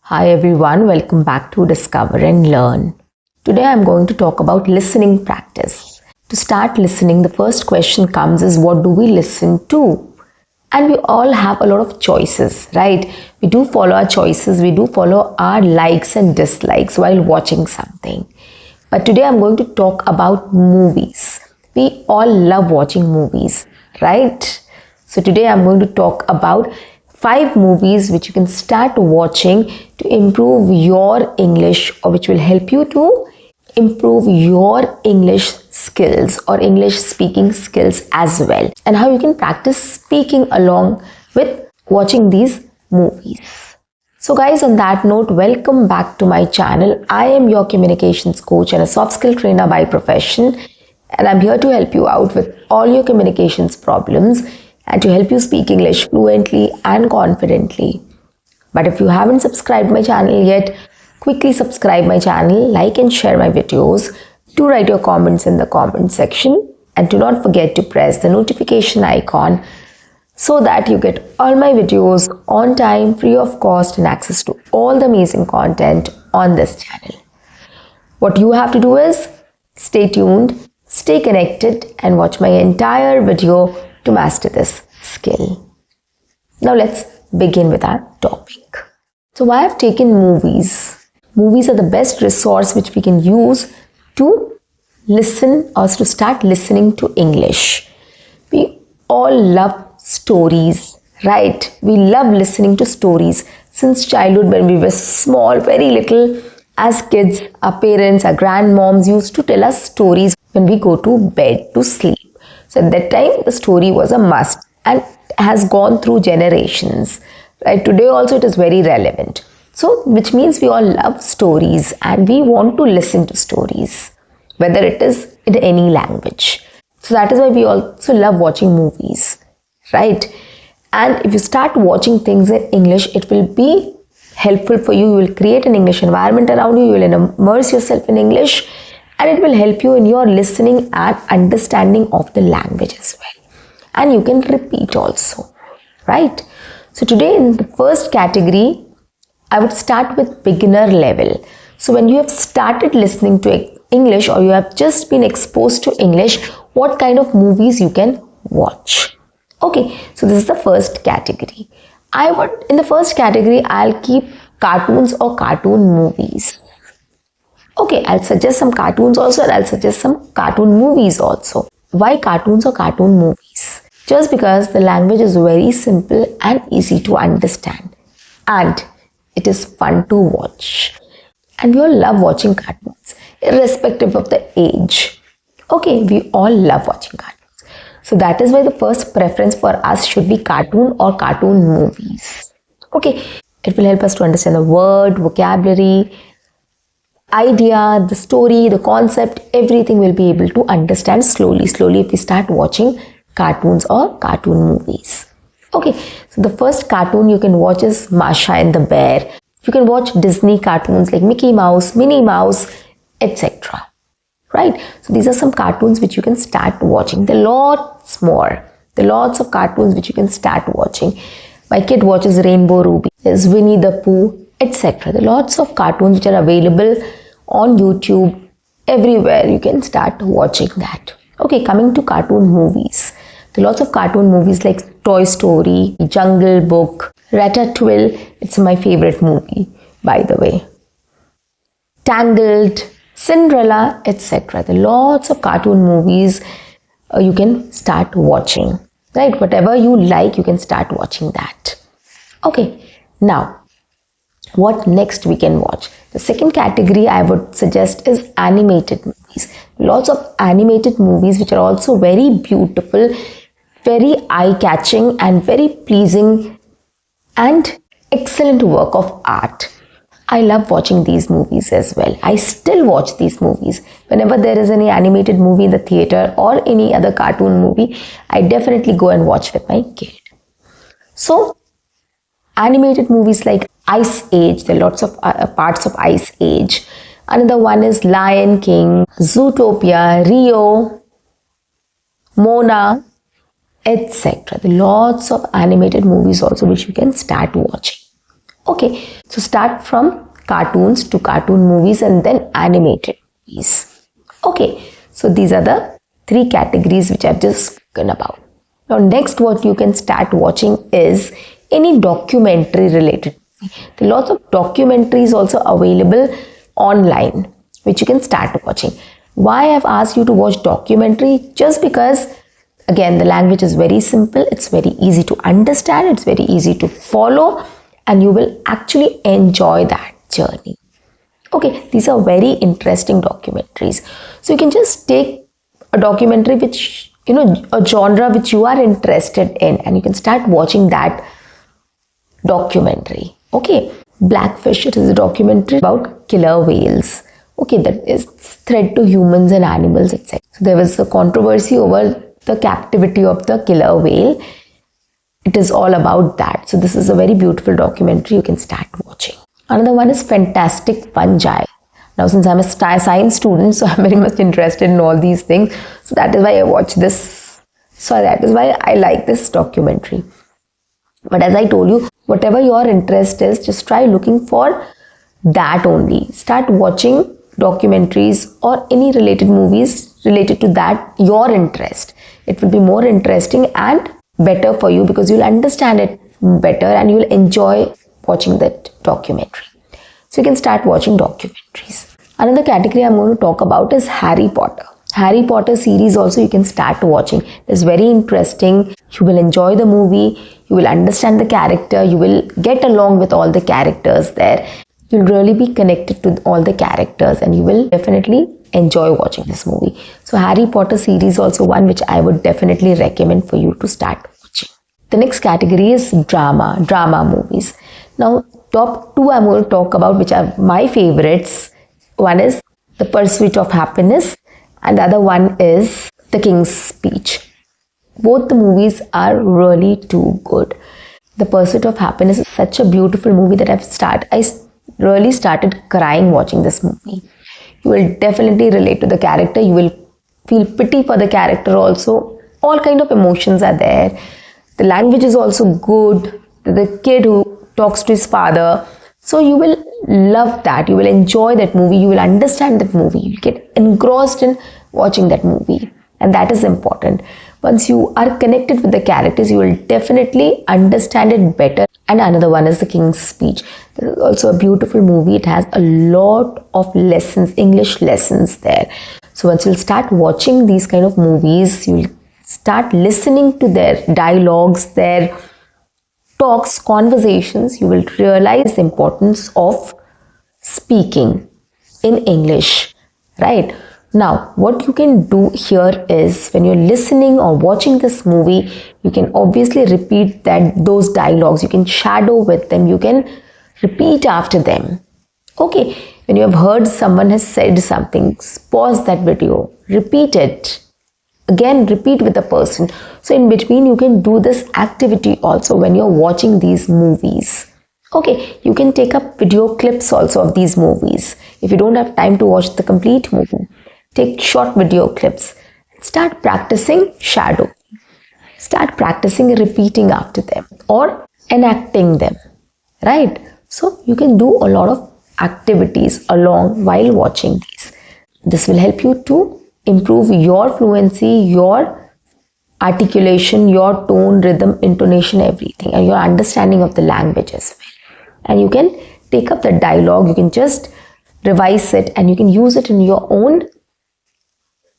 Hi everyone, welcome back to Discover and Learn. Today I'm going to talk about listening practice. To start listening, the first question comes is what do we listen to? And we all have a lot of choices, right? We do follow our choices, we do follow our likes and dislikes while watching something. But today I'm going to talk about movies. We all love watching movies, right? So today I'm going to talk about 5 movies which you can start watching to improve your English, or which will help you to improve your English skills or English speaking skills as well, and how you can practice speaking along with watching these movies. So guys, on that note, welcome back to my channel. I am your communications coach and a soft skill trainer by profession, and I'm here to help you out with all your communications problems and to help you speak English fluently and confidently. But if you haven't subscribed my channel yet, quickly subscribe my channel, like and share my videos. Do write your comments in the comment section, and do not forget to press the notification icon so that you get all my videos on time, free of cost, and access to all the amazing content on this channel. What you have to do is stay tuned, stay connected, and watch my entire video to master this skill. Now let's begin with our topic. So why I've taken movies. Movies are the best resource which we can use to listen or to start listening to English. We all love stories, right? We love listening to stories since childhood. When we were small, very little, as kids, our parents, our grandmoms used to tell us stories when we go to bed to sleep. So at that time, the story was a must and has gone through generations. Right? Today also it is very relevant. So which means we all love stories and we want to listen to stories, whether it is in any language. So that is why we also love watching movies, right? And if you start watching things in English, it will be helpful for you. You will create an English environment around you. You will immerse yourself in English, and it will help you in your listening and understanding of the language as well. And you can repeat also, right? So today in the first category, I would start with beginner level. So when you have started listening to English, or you have just been exposed to English, what kind of movies you can watch. Okay, so this is the first category. In the first category, I'll keep cartoons or cartoon movies. Okay, I'll suggest some cartoons also, and I'll suggest some cartoon movies also. Why cartoons or cartoon movies? Just because the language is very simple and easy to understand, and it is fun to watch. And we all love watching cartoons, irrespective of the age. Okay, we all love watching cartoons. So that is why the first preference for us should be cartoon or cartoon movies. Okay, it will help us to understand the word, vocabulary, idea, the story, the concept, everything will be able to understand slowly if we start watching cartoons or cartoon movies. Okay, so the first cartoon you can watch is Masha and the Bear. You can watch Disney cartoons like Mickey Mouse, Minnie Mouse, etc. Right? So these are some cartoons which you can start watching. There are lots more. There are lots of cartoons which you can start watching. My kid watches Rainbow Ruby. There's Winnie the Pooh, etc. There are lots of cartoons which are available on YouTube. Everywhere you can start watching that. Okay, coming to cartoon movies. There are lots of cartoon movies like Toy Story, Jungle Book, Ratatouille. It's my favorite movie, by the way. Tangled, Cinderella, etc. There are lots of cartoon movies you can start watching. Right? Whatever you like, you can start watching that. Okay, now what next we can watch? The second category I would suggest is animated movies. Lots of animated movies which are also very beautiful, very eye-catching and very pleasing and excellent work of art. I love watching these movies as well. I still watch these movies. Whenever there is any animated movie in the theater or any other cartoon movie, I definitely go and watch with my kid. So, animated movies like Ice Age, there are lots of parts of Ice Age. Another one is Lion King, Zootopia, Rio, Mona, etc. There are lots of animated movies also which you can start watching. Okay, so start from cartoons to cartoon movies and then animated movies. Okay, so these are the three categories which I've just spoken about. Now next what you can start watching is any documentary related. There are lots of documentaries also available online which you can start watching. Why I've asked you to watch documentary? Just because again the language is very simple, it's very easy to understand, it's very easy to follow, and you will actually enjoy that journey. Okay, these are very interesting documentaries. So you can just take a documentary which, a genre which you are interested in, and you can start watching that documentary. Okay, Blackfish, it is a documentary about killer whales. Okay, that is threat to humans and animals, etc. So there was a controversy over the captivity of the killer whale. It is all about that. So this is a very beautiful documentary you can start watching. Another one is Fantastic Fungi. Now since I'm a science student, so I'm very much interested in all these things. So that is why I watch this. So that is why I like this documentary. But as I told you, whatever your interest is, just try looking for that only. Start watching documentaries or any related movies related to that, your interest. It will be more interesting and better for you because you'll understand it better and you'll enjoy watching that documentary. So you can start watching documentaries. Another category I'm going to talk about is Harry Potter. Harry Potter series also you can start watching. It's very interesting. You will enjoy the movie. You will understand the character. You will get along with all the characters there. You'll really be connected to all the characters and you will definitely enjoy watching this movie. So Harry Potter series also one which I would definitely recommend for you to start watching. The next category is drama movies. Now top two I'm going to talk about which are my favorites. One is The Pursuit of Happiness and the other one is The King's Speech. Both the movies are really too good. The Pursuit of Happiness is such a beautiful movie that I really started crying watching this movie. You will definitely relate to the character. You will feel pity for the character also. All kind of emotions are there. The language is also good. The kid who talks to his father. So you will love that. You will enjoy that movie. You will understand that movie. You get engrossed in watching that movie. And that is important. Once you are connected with the characters, you will definitely understand it better. And another one is The King's Speech. This is also a beautiful movie. It has a lot of lessons, English lessons there. So once you'll start watching these kind of movies, you'll start listening to their dialogues, their talks, conversations, you will realize the importance of speaking in English, right? Now, what you can do here is when you're listening or watching this movie, you can obviously repeat those dialogues. You can shadow with them. You can repeat after them. Okay, when you have heard someone has said something, pause that video, repeat it. Again, repeat with the person. So in between, you can do this activity also when you're watching these movies. Okay, you can take up video clips also of these movies. If you don't have time to watch the complete movie, take short video clips. Start practicing shadow. Start practicing repeating after them or enacting them, right? So you can do a lot of activities along while watching these. This will help you to improve your fluency, your articulation, your tone, rhythm, intonation, everything, and your understanding of the language as well. And you can take up the dialogue, you can just revise it and you can use it in your own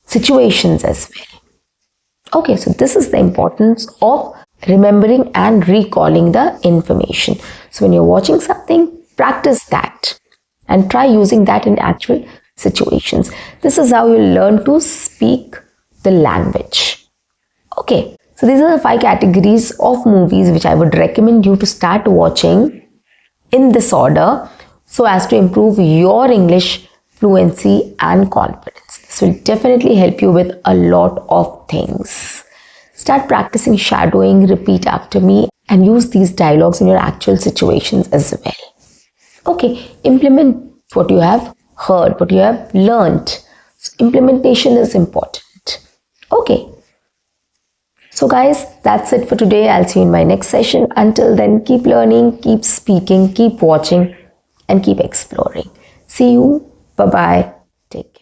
situations as well. Okay, so this is the importance of remembering and recalling the information. So when you're watching something, practice that and try using that in actual situations. This is how you learn to speak the language. Okay, so these are the 5 categories of movies which I would recommend you to start watching in this order so as to improve your English fluency and confidence. This will definitely help you with a lot of things. Start practicing shadowing, repeat after me, and use these dialogues in your actual situations as well. Okay, implement what you have heard, what you have learned. So implementation is important. Okay. So guys, that's it for today. I'll see you in my next session. Until then, keep learning, keep speaking, keep watching, and keep exploring. See you. Bye-bye. Take care.